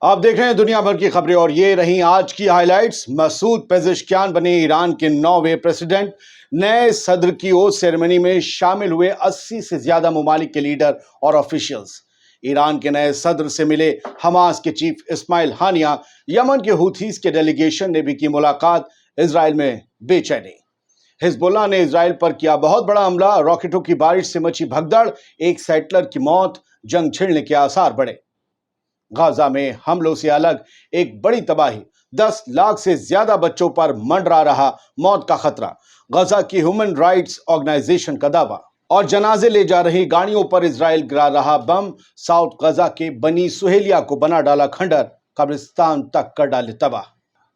आप देख रहे हैं दुनिया भर की खबरें और ये रही आज की हाइलाइट्स। मसूद पेजेश्कियान बने ईरान के 9वें प्रेसिडेंट। नए सदर की ओथ सेरेमनी में शामिल हुए 80 से ज्यादा ममालिक के लीडर और ऑफिशियल्स। ईरान के नए सदर से मिले हमास के चीफ इस्माइल हानिया। यमन के हुथीस के डेलीगेशन ने भी की मुलाकात। इजराइल में बेचैनी। हिजबुल्लाह ने इजराइल पर किया बहुत बड़ा हमला। रॉकेटों की बारिश से मची भगदड़। एक सेटलर की मौत। जंग छिड़ने के आसार बढ़े। गाजा में हमलों से अलग एक बड़ी तबाही। 10 लाख से ज्यादा बच्चों पर मंडरा रहा मौत का खतरा। गाजा की ह्यूमन राइट्स ऑर्गेनाइजेशन का दावा। और जनाजे ले जा रही गाड़ियों पर इजराइल गिरा रहा बम। साउथ गाजा के बनी सुहेलिया को बना डाला खंडर। कब्रिस्तान तक कर डाले तबाह।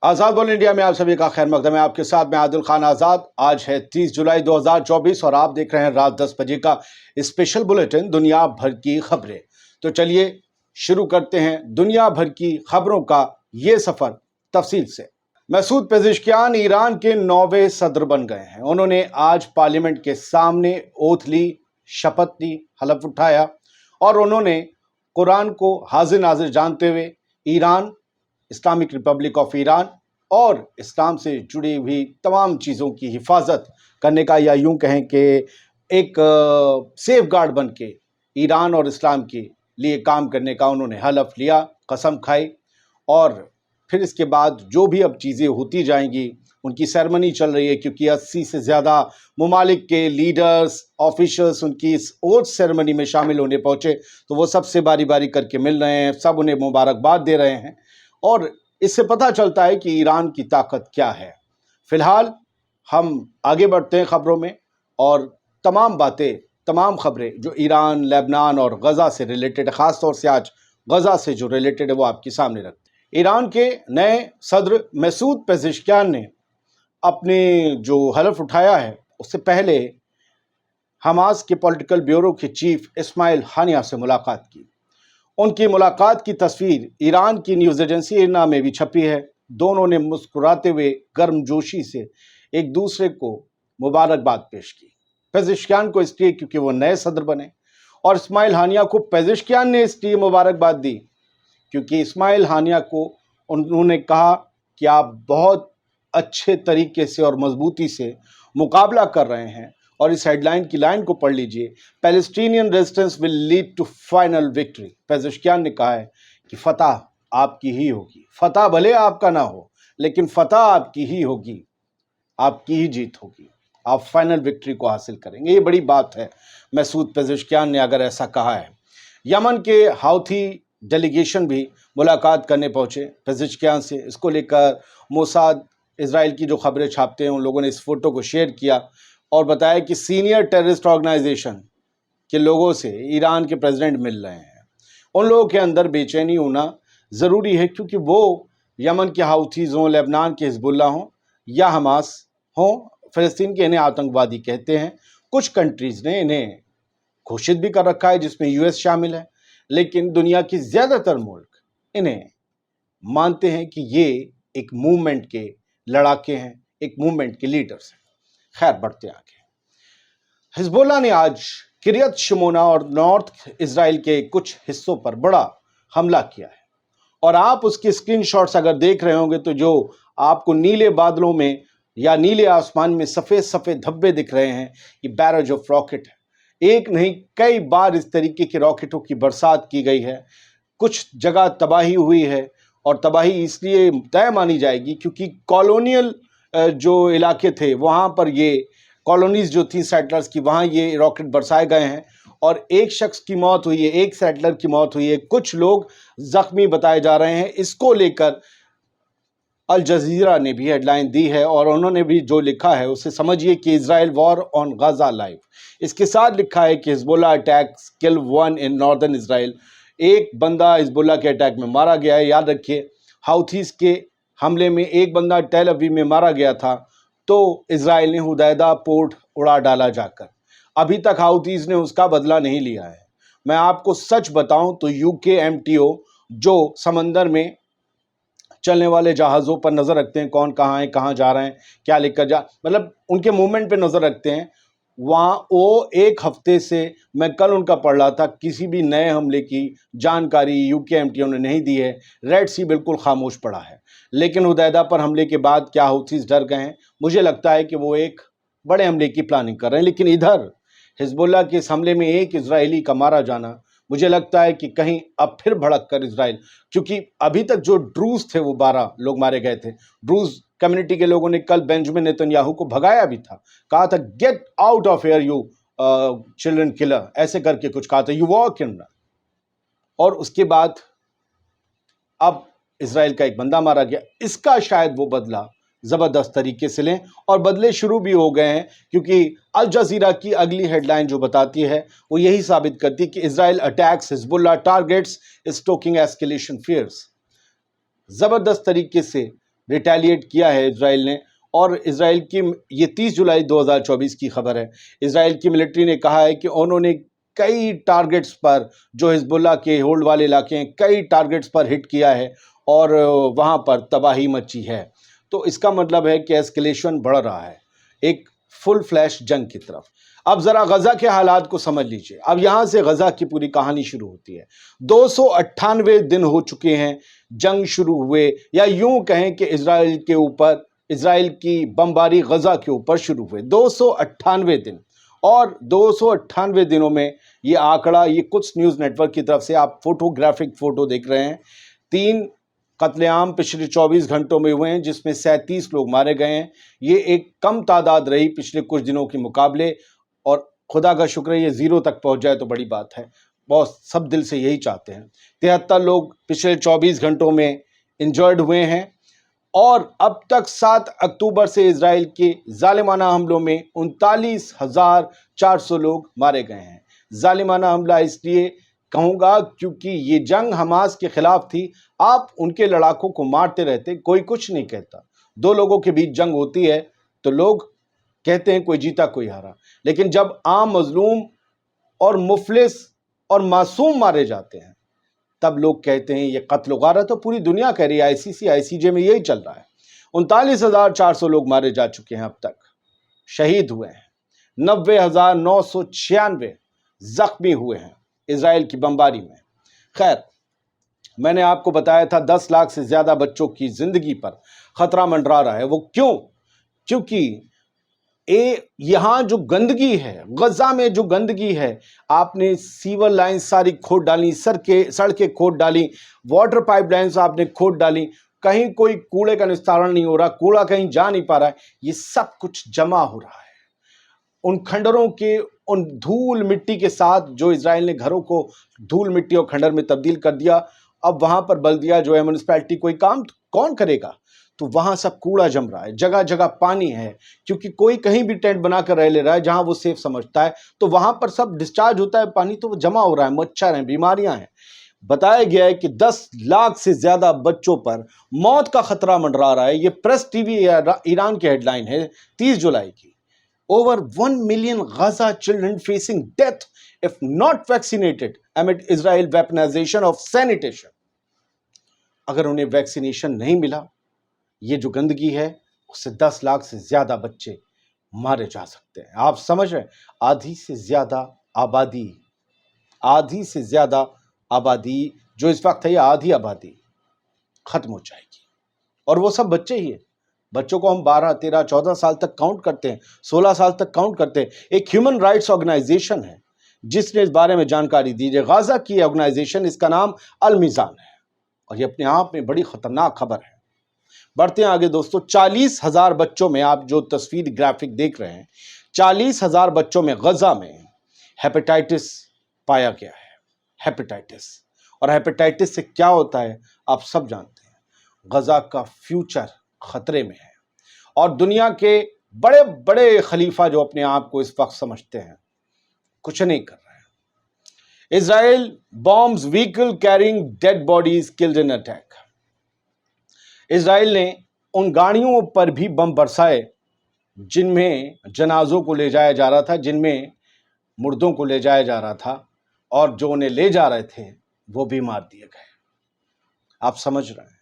आजाद बोल इंडिया में आप सभी का खैर मकदम है। आपके साथ मैं आदिल खान आजाद। आज है 30 जुलाई 2024 और आप देख रहे हैं रात 10 बजे का स्पेशल बुलेटिन दुनिया भर की खबरें। तो चलिए शुरू करते हैं दुनिया भर की खबरों का ये सफर तफसील से। मसूद पेजेश्कियान ईरान के 9वें सदर बन गए हैं। उन्होंने आज पार्लियामेंट के सामने ओथ ली, शपथ ली, हलफ उठाया और उन्होंने कुरान को हाजिर नाजिर जानते हुए Iran, Islamic Republic of Iran और इस्लाम से जुड़ी हुई तमाम चीज़ों की हिफाजत करने का, या यूं कहें कि एक सेफ गार्ड बन के ईरान और इस्लाम के लिए काम करने का उन्होंने हलफ लिया, कसम खाई। और फिर इसके बाद जो भी अब चीज़ें होती जाएंगी, उनकी सेरेमनी चल रही है क्योंकि 80 से ज़्यादा ममालिक के लीडर्स, ऑफिशर्स उनकी इस ओथ सेरेमनी में शामिल होने पहुँचे। तो वो सबसे बारी बारी करके मिल रहे हैं, सब उन्हें मुबारकबाद दे रहे हैं और इससे पता चलता है कि ईरान की ताकत क्या है। फिलहाल हम आगे बढ़ते हैं खबरों में और तमाम खबरें जो ईरान, लेबनान और गजा से रिलेटेड, खास तौर से आज गजा से जो रिलेटेड है वो आपके सामने रखते हैं। ईरान के नए सदर मसूद पेजेश्कियान ने अपने जो हलफ उठाया है उससे पहले हमास के पॉलिटिकल ब्यूरो के चीफ इस्माइल हानिया से मुलाकात की। उनकी मुलाकात की तस्वीर ईरान की न्यूज़ एजेंसी इरना में भी छपी है। दोनों ने मुस्कुराते हुए गर्मजोशी से एक दूसरे को मुबारकबाद पेश की। पेजेश्कियान को इसलिए क्योंकि वो नए सदर बने और इस्माइल हानिया को पेजेश्कियान ने इसलिए मुबारकबाद दी क्योंकि इस्माइल हानिया को उन्होंने कहा कि आप बहुत अच्छे तरीके से और मजबूती से मुकाबला कर रहे हैं। और इस हेडलाइन की लाइन को पढ़ लीजिए, Palestinian resistance will lead to final victory. Pezeshkian ने कहा है कि फतह आपकी ही होगी। फतह भले आपका ना हो, लेकिन फतह आपकी ही होगी, आपकी ही जीत होगी, आप फाइनल विक्ट्री को हासिल करेंगे। ये बड़ी बात है मसूद पेजेश्कियान ने अगर ऐसा कहा है। यमन के हाउथी डेलीगेशन भी मुलाकात करने पहुंचे पेजेश्कियान से। इसको लेकर मोसाद, इजराइल की जो खबरें छापते हैं, उन लोगों ने इस फोटो को शेयर किया और बताया कि सीनियर टेररिस्ट ऑर्गेनाइजेशन के लोगों से ईरान के प्रेसिडेंट मिल रहे हैं। उन लोगों के अंदर बेचैनी होना ज़रूरी है क्योंकि वो यमन के हाउथीज़ हों, लेबनान के हिजबुल्लाह हों या हमास हों, फ़लस्तीन के इन्हें आतंकवादी कहते हैं। कुछ कंट्रीज़ ने इन्हें घोषित भी कर रखा है जिसमें यूएस शामिल है, लेकिन दुनिया की ज़्यादातर मुल्क इन्हें मानते हैं कि ये एक मूवमेंट के लड़ाके हैं, एक मूवमेंट के लीडर्स हैं। खैर, बढ़ते आगे। हिजबुल्लाह ने आज किरियत शिमोना और नॉर्थ इजराइल के कुछ हिस्सों पर बड़ा हमला किया है और आप उसके स्क्रीनशॉट्स अगर देख रहे होंगे तो जो आपको नीले बादलों में या नीले आसमान में सफ़ेद सफ़ेद धब्बे दिख रहे हैं, ये बैरज ऑफ रॉकेट है। एक नहीं कई बार इस तरीके के रॉकेटों की बरसात की गई है। कुछ जगह तबाही हुई है और तबाही इसलिए तय मानी जाएगी क्योंकि कॉलोनियल जो इलाके थे वहाँ पर ये कॉलोनीज जो थी सेटलर्स की, वहाँ ये रॉकेट बरसाए गए हैं और एक शख्स की मौत हुई है, एक सेटलर की मौत हुई है, कुछ लोग जख्मी बताए जा रहे हैं। इसको लेकर अल जजीरा ने भी हेडलाइन दी है और उन्होंने भी जो लिखा है उसे समझिए कि Israel war on Gaza live. इसके साथ लिखा है कि Hezbollah attacks kill one in northern Israel. एक बंदा हिजबुल्लाह के अटैक में मारा गया है। याद रखिए, हाउथीज के हमले में एक बंदा टेल अवीव में मारा गया था तो इजराइल ने हुदैदा पोर्ट उड़ा डाला जाकर। अभी तक हाउथीज ने उसका बदला नहीं लिया है। मैं आपको सच बताऊं तो यूके एमटीओ जो समंदर में चलने वाले जहाज़ों पर नज़र रखते हैं, कौन कहाँ है, कहाँ जा रहे हैं, क्या लेकर मतलब उनके मूवमेंट पे नज़र रखते हैं, वहाँ वो एक हफ्ते से, मैं कल उनका पढ़ रहा था, किसी भी नए हमले की जानकारी UKMTO ने नहीं दी है। रेड सी बिल्कुल खामोश पड़ा है। लेकिन हुदैदा पर हमले के बाद क्या हूथीज डर गए हैं। मुझे लगता है कि वो एक बड़े हमले की प्लानिंग कर रहे हैं। लेकिन इधर हिजबुल्लाह के इस हमले में एक इजरायली का मारा जाना, मुझे लगता है कि कहीं अब फिर भड़क कर इजराइल, क्योंकि अभी तक जो ड्रूज थे वो 12 लोग मारे गए थे। ड्रूज कम्युनिटी के लोगों ने कल बेंजामिन नेतन्याहू को भगाया भी था, कहा था get out of here you children killer, ऐसे करके कुछ कहा था, यू वॉर क्रिमिनल। और उसके बाद अब इजराइल का एक बंदा मारा गया। इसका शायद वो बदला जबरदस्त तरीके से लें, और बदले शुरू भी हो गए हैं, क्योंकि अल जजीरा की अगली हेडलाइन जो बताती है वो यही साबित करती है कि Israel attacks Hezbollah targets stoking escalation fears. जबरदस्त तरीके से रिटेलिएट किया है इजराइल ने। और इजराइल की ये 30 जुलाई 2024 की खबर है। इजराइल की मिलिट्री ने कहा है कि उन्होंने कई टारगेट्स पर, जो हिजबुल्लाह के होल्ड वाले इलाके हैं, कई टारगेट्स पर हिट किया है और वहाँ पर तबाही मची है। तो इसका मतलब है कि एस्केलेशन बढ़ रहा है एक फुल फ्लैश जंग की तरफ। अब जरा गजा के हालात को समझ लीजिए। अब यहां से गजा की पूरी कहानी शुरू होती है। 298 दिन हो चुके हैं जंग शुरू हुए, या यूं कहें कि इजराइल के ऊपर, इजराइल की बमबारी गजा के ऊपर शुरू हुए 298 दिन। और 298 दिनों में ये आंकड़ा, ये कुछ न्यूज़ नेटवर्क की तरफ से आप फोटोग्राफिक फोटो देख रहे हैं, 3 कत्लेआम पिछले 24 घंटों में हुए हैं, जिसमें 37 लोग मारे गए हैं। ये एक कम तादाद रही पिछले कुछ दिनों के मुकाबले, और खुदा का शुक्र है ये 0 तक पहुंच जाए तो बड़ी बात है। बहुत सब दिल से यही चाहते हैं। 73 लोग पिछले 24 घंटों में इंजर्ड हुए हैं। और अब तक 7 अक्टूबर से इजराइल के जालिमाना हमलों में 39,400 लोग मारे गए हैं। जालिमाना हमला इसलिए कहूँगा क्योंकि ये जंग हमास के खिलाफ थी। आप उनके लड़ाकों को मारते रहते, कोई कुछ नहीं कहता। 2 लोगों के बीच जंग होती है तो लोग कहते हैं कोई जीता कोई हारा। लेकिन जब आम मजलूम और मुफलिस और मासूम मारे जाते हैं, तब लोग कहते हैं ये कत्ल गारत। तो पूरी दुनिया कह रही है, ICC ICJ में यही चल रहा है। 39,400 लोग मारे जा चुके हैं, अब तक शहीद हुए हैं, 90,996 जख्मी हुए हैं इजराइल की बमबारी में। खैर, मैंने आपको बताया था 10 लाख से ज्यादा बच्चों की जिंदगी पर खतरा मंडरा रहा है। वो क्यों? क्योंकि यहां जो गंदगी है, गजा में जो गंदगी है, आपने सीवर लाइन सारी खोद डाली, सड़कें खोद डाली, वाटर पाइपलाइंस आपने खोद डाली, कहीं कोई कूड़े का निस्तारण नहीं हो रहा, कूड़ा कहीं जा नहीं पा रहा है। ये सब कुछ जमा हो रहा है उन खंडरों के, उन धूल मिट्टी के साथ, जो इजराइल ने घरों को धूल मिट्टी और खंडर में तब्दील कर दिया। अब वहां पर बल्दिया जो है, म्यूनिसिपैलिटी, कोई काम कौन करेगा? तो वहां सब कूड़ा जम रहा है, जगह जगह पानी है, क्योंकि कोई कहीं भी टेंट बनाकर रह ले रहा है जहां वो सेफ समझता है, तो वहां पर सब डिस्चार्ज होता है पानी, तो वो जमा हो रहा है, मच्छर हैं, बीमारियां हैं। बताया गया है कि 10 लाख से ज्यादा बच्चों पर मौत का खतरा मंडरा रहा है। ये प्रेस टीवी ईरान की हेडलाइन है 30 जुलाई की। Over 1 million Gaza children facing death if not vaccinated amid Israel weaponization of sanitation. अगर उन्हें वैक्सीनेशन नहीं मिला, ये जो गंदगी है, उससे 10 लाख से ज्यादा बच्चे मारे जा सकते हैं। आप समझ रहे हैं? आधी से ज्यादा आबादी जो इस वक्त है, आधी आबादी खत्म हो जाएगी। और वो सब बच्चे ही हैं। बच्चों को हम 12, 13, 14 साल तक काउंट करते हैं, 16 साल तक काउंट करते हैं। एक ह्यूमन राइट्स ऑर्गेनाइजेशन है जिसने इस बारे में जानकारी दी है, गाजा की ऑर्गेनाइजेशन, इसका नाम अल मीज़ान है, और ये अपने आप में बड़ी खतरनाक खबर है। बढ़ते हैं आगे दोस्तों। 40,000 बच्चों में, आप जो तस्वीर ग्राफिक देख रहे हैं, 40,000 बच्चों में गजा में हेपेटाइटिस पाया गया है। हेपेटाइटिस, और हेपेटाइटिस से क्या होता है आप सब जानते हैं। गजा का फ्यूचर खतरे में है, और दुनिया के बड़े बड़े खलीफा जो अपने आप को इस वक्त समझते हैं, कुछ नहीं कर रहे हैं। Israel bombs vehicle carrying dead bodies killed in attack. Israel ने उन गाड़ियों पर भी बम बरसाए जिनमें जनाजों को ले जाया जा रहा था, जिनमें मुर्दों को ले जाया जा रहा था, और जो उन्हें ले जा रहे थे वो भी मार दिए गए। आप समझ रहे हैं?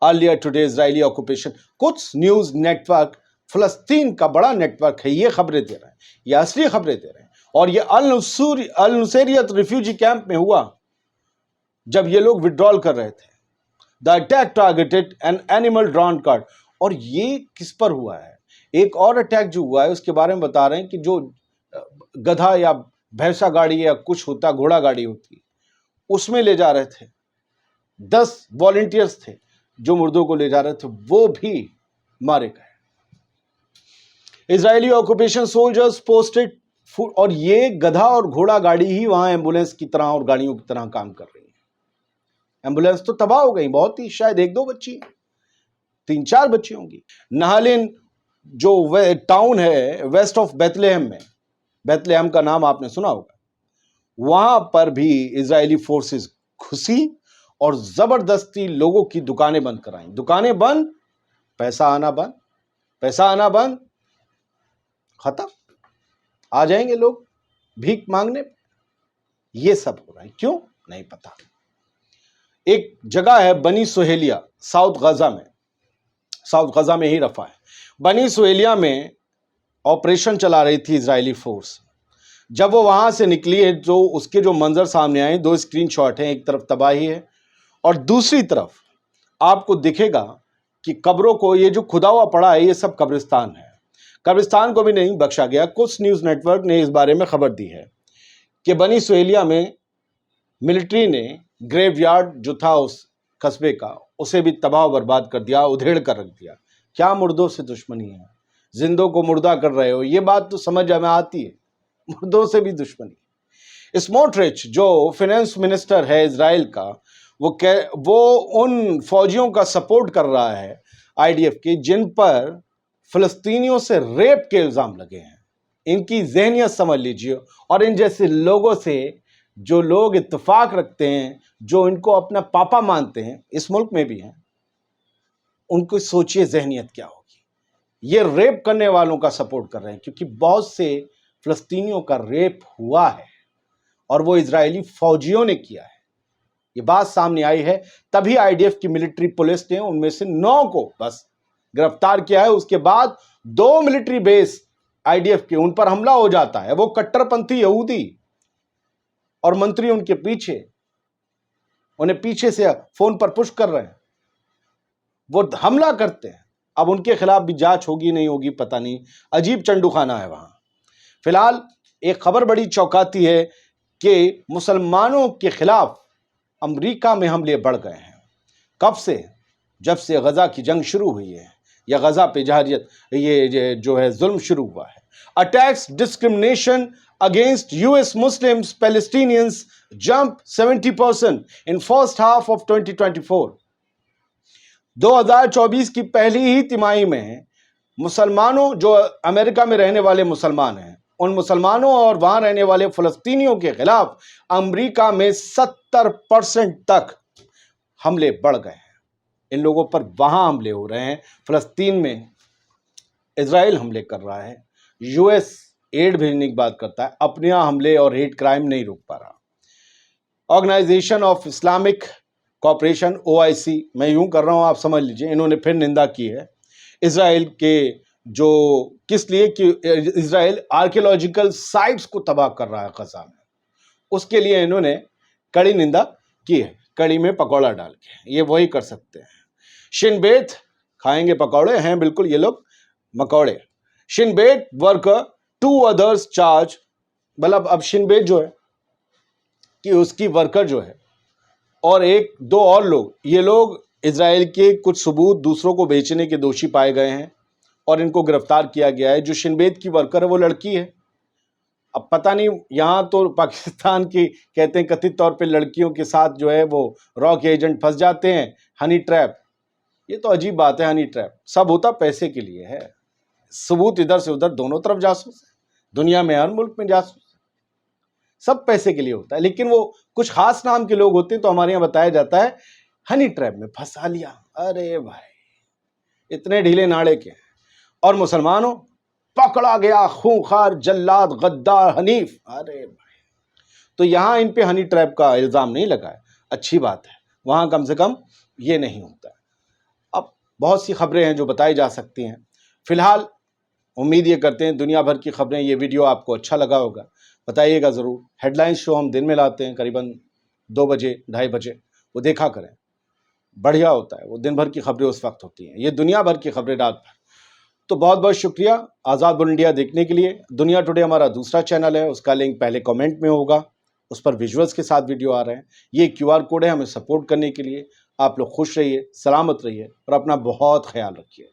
Earlier today, Israeli occupation, Quds news network فلسطین کا بڑا نیٹ ورک ہے، یہ خبریں دے رہے ہیں، یہ اصلی خبریں دے رہے ہیں. اور یہ النصیریت ریفیوجی کیمپ میں ہوا جب یہ لوگ وڈرال کر رہے تھے. The attack targeted an animal drawn cart. اور یہ کس پر ہوا ہے؟ ایک اور اٹیک جو ہوا ہے اس کے بارے میں بتا رہے ہیں کہ جو گدھا یا بھینسا گاڑی یا کچھ ہوتا، گھوڑا گاڑی ہوتی، اس میں لے جا رہے تھے. 10 والنٹیئرز تھے جو مردوں کو لے جا رہے تھے، وہ بھی مارے گئے. اسرائیلی آکوپیشن سولجرز پوسٹڈ فوڈ. اور یہ گدھا اور گھوڑا گاڑی ہی وہاں ایمبولینس کی طرح اور گاڑیوں کی طرح کام کر رہی ہیں. ایمبولینس تو تباہ ہو گئی، بہت ہی، شاید 1-2 بچی، 3-4 بچی ہوں گی. نہالین جو ٹاؤن ہے ویسٹ آف بیتلہم میں، بیتلہم کا نام آپ نے سنا ہوگا، وہاں پر بھی اسرائیلی فورسز گھسی اور زبردستی لوگوں کی دکانیں بند کرائیں. دکانیں بند، پیسہ آنا بند، پیسہ آنا بند، ختم. آ جائیں گے لوگ بھیک مانگنے. یہ سب ہو رہا ہے، کیوں نہیں پتا. ایک جگہ ہے بنی سہیلیہ، ساؤتھ غزہ میں ہی رفح ہے. بنی سہیلیہ میں آپریشن چلا رہی تھی اسرائیلی فورس. جب وہ وہاں سے نکلی ہے تو اس کے جو منظر سامنے آئے، 2 اسکرین شاٹ ہیں. ایک طرف تباہی ہے اور دوسری طرف آپ کو دکھے گا کہ قبروں کو، یہ جو کھدا ہوا پڑا ہے یہ سب قبرستان ہے. قبرستان کو بھی نہیں بخشا گیا. کچھ نیوز نیٹ ورک نے اس بارے میں خبر دی ہے کہ بنی سہیلیہ میں ملٹری نے گریو یارڈ جو تھا اس قصبے کا، اسے بھی تباہ و برباد کر دیا، ادھیڑ کر رکھ دیا. کیا مردوں سے دشمنی ہے؟ زندوں کو مردہ کر رہے ہو، یہ بات تو سمجھ میں آتی ہے، مردوں سے بھی دشمنی. اسموٹرچ جو فینانس منسٹر ہے اسرائیل کا، وہ ان فوجیوں کا سپورٹ کر رہا ہے IDF کی جن پر فلسطینیوں سے ریپ کے الزام لگے ہیں. ان کی ذہنیت سمجھ لیجیے. اور ان جیسے لوگوں سے جو لوگ اتفاق رکھتے ہیں، جو ان کو اپنا پاپا مانتے ہیں، اس ملک میں بھی ہیں، ان کو سوچئے ذہنیت کیا ہوگی. یہ ریپ کرنے والوں کا سپورٹ کر رہے ہیں کیونکہ بہت سے فلسطینیوں کا ریپ ہوا ہے اور وہ اسرائیلی فوجیوں نے کیا ہے. یہ بات سامنے آئی ہے، تبھی IDF کی ملٹری پولیس نے ان میں سے 9 کو بس گرفتار کیا ہے. اس کے بعد 2 ملٹری بیس IDF کے ان پر حملہ ہو جاتا ہے. وہ کٹر پنتھی یہودی اور منتری ان کے پیچھے، انہیں پیچھے سے فون پر پش کر رہے ہیں، وہ حملہ کرتے ہیں. اب ان کے خلاف بھی جانچ ہوگی نہیں ہوگی پتہ نہیں. عجیب چنڈو خانہ ہے وہاں. فی الحال ایک خبر بڑی چوکاتی ہے کہ مسلمانوں کے خلاف امریکہ میں حملے بڑھ گئے ہیں. کب سے؟ جب سے غزہ کی جنگ شروع ہوئی ہے، یا غزہ پہ جہریت یہ جو ہے ظلم شروع ہوا ہے. Attacks discrimination against US Muslims Palestinians jump 70% in first half of 2024. 2024 کی پہلی ہی تیماہی میں مسلمانوں، جو امریکہ میں رہنے والے مسلمان ہیں، ان مسلمانوں اور وہاں رہنے والے فلسطینیوں کے خلاف امریکہ میں 70% تک حملے بڑھ گئے ہیں. ان لوگوں پر وہاں حملے ہو رہے ہیں. فلسطین میں اسرائیل حملے کر رہا ہے، US ایڈ بھیجنے کی بات کرتا ہے، اپنے یہاں حملے اور ہیٹ کرائم نہیں روک پا رہا. Organisation of Islamic Cooperation OIC، میں یوں کر رہا ہوں آپ سمجھ لیجئے، انہوں نے پھر نندا کی ہے اسرائیل کے، جو کس لیے کہ اسرائیل آرکیولوجیکل سائٹس کو تباہ کر رہا ہے غزہ میں. اس کے لیے انہوں نے کڑی نندا کی ہے، کڑی میں پکوڑا ڈال کے. یہ وہی کر سکتے ہیں. شن بیت کھائیں گے پکوڑے ہیں، بالکل یہ لوگ مکوڑے. شن بیت ورکر 2 others charge، مطلب اب شن بیت جو ہے کہ اس کی ورکر جو ہے اور 1-2 اور لوگ، یہ لوگ اسرائیل کے کچھ ثبوت دوسروں کو بیچنے کے دوشی پائے گئے ہیں اور ان کو گرفتار کیا گیا ہے. جو شن بیت کی ورکر ہے وہ لڑکی ہے. اب پتہ نہیں، یہاں تو پاکستان کی کہتے ہیں کتھت طور پہ لڑکیوں کے ساتھ جو ہے وہ را کے ایجنٹ پھنس جاتے ہیں، ہنی ٹریپ. یہ تو عجیب بات ہے. ہنی ٹریپ سب ہوتا پیسے کے لیے ہے. ثبوت ادھر سے ادھر، دونوں طرف جاسوس ہے. دنیا میں ہر ملک میں جاسوس، سب پیسے کے لیے ہوتا ہے. لیکن وہ کچھ خاص نام کے لوگ ہوتے ہیں تو ہمارے یہاں بتایا جاتا ہے ہنی ٹریپ میں پھنسا لیا. ارے بھائی اتنے ڈھیلے ناڑے کے ہیں. اور مسلمانوں پکڑا گیا خونخوار جلاد غدار حنیف. ارے بھائی، تو یہاں ان پہ ہنی ٹریپ کا الزام نہیں لگا ہے، اچھی بات ہے. وہاں کم سے کم یہ نہیں ہوتا. اب بہت سی خبریں ہیں جو بتائی جا سکتی ہیں. فی الحال امید یہ کرتے ہیں دنیا بھر کی خبریں، یہ ویڈیو آپ کو اچھا لگا ہوگا، بتائیے گا ضرور۔ ہیڈ لائنز شو ہم دن میں لاتے ہیں قریباً 2 بجے 2:30 بجے، وہ دیکھا کریں، بڑھیا ہوتا ہے، وہ دن بھر کی خبریں اس وقت ہوتی ہیں، یہ دنیا بھر کی خبریں رات بھر۔ تو بہت بہت شکریہ آزاد بول انڈیا دیکھنے کے لیے۔ دنیا ٹوڈے ہمارا دوسرا چینل ہے، اس کا لنک پہلے کامنٹ میں ہوگا، اس پر ویژولز کے ساتھ ویڈیو آ رہے ہیں۔ یہ QR کوڈ ہے ہمیں سپورٹ کرنے کے لیے۔ آپ لوگ خوش رہیے، سلامت رہیے اور اپنا بہت خیال رکھیے۔